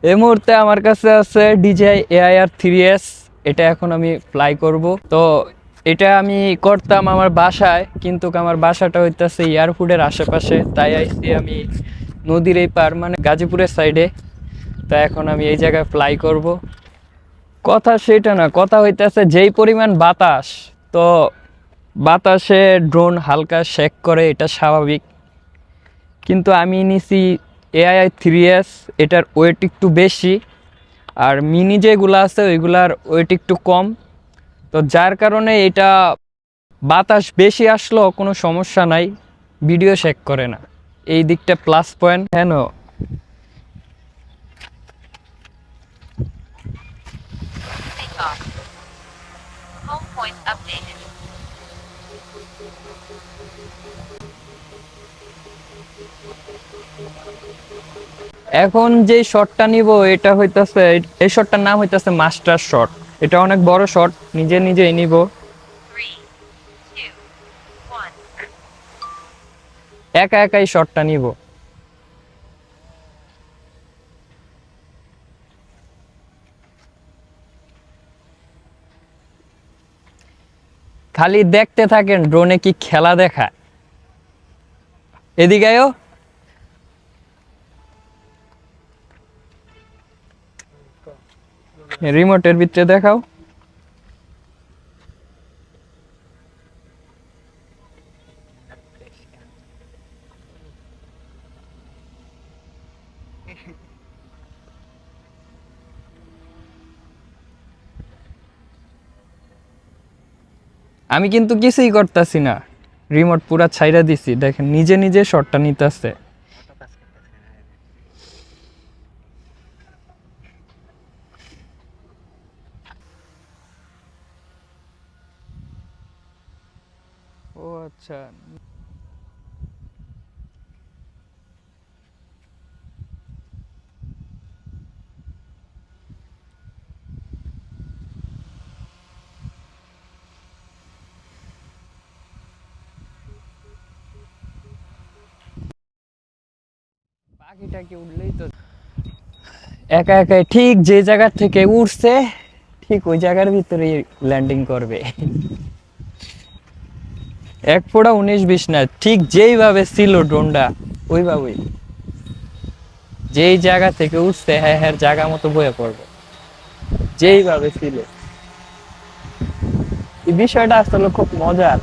এই মুহূর্তে আমার কাছে আছে DJI AIR 3S। এটা এখন আমি ফ্লাই করব। তো এটা আমি করতাম আমার বাসায়, কিন্তু আমার বাসাটা হইতেছে এয়ারপোর্টের আশেপাশে, তাই আইছি আমি নদীর এই পার, মানে গাজীপুরের সাইডে। তাই এখন আমি এই জায়গায় ফ্লাই করব। কথা সেটা না, কথা হইতেছে যেই পরিমাণ বাতাস, তো বাতাসে ড্রোন হালকা শেক করে, এটা স্বাভাবিক। কিন্তু আমি নিছি AI 3S, এটার ওয়েট একটু বেশি, আর মিনি যেগুলো আছে ওইগুলার ওয়েট একটু কম। তো যার কারণে এটা বাতাস বেশি আসলেও কোনো সমস্যা নাই, ভিডিও শেক করে না। এই দিকটা প্লাস পয়েন্ট। কেন Home point updated. এখন যে শটটা নিব এটা হইতাছে, এই শটটার নাম হইতাছে মাস্টার শট। এটা অনেক বড় শট, নিজে নিজেই নিব। 3, 2, 1. একা একাই শটটা নিব। খালি দেখতে থাকেন ড্রোনে কি খেলা দেখায়। এদিকে আয়ো। রিমোটের ভিতরে দেখাও। আমি কিন্তু কিছুই করতেছি না, রিমোট পুরা ছাইরা দিছি, দেখেন নিজে নিজে শটটা নিতেছে। ও আচ্ছা। পাখিটাকে উঠলেই তো একা একাই ঠিক যে জায়গা থেকে উঠছে ঠিক ওই জায়গার ভিতরেই ল্যান্ডিং করবে। এক ফোঁটা 19-20 না, ঠিক যেইভাবে ছিল ড্রোনটা ওইভাবেই, যেই জায়গা থেকে উঠছে হ্যাঁ হ্যাঁ জায়গা মতো বয়ে পড়বে, যেইভাবে ছিল। এই বিষয়টা আসলে খুব মজার।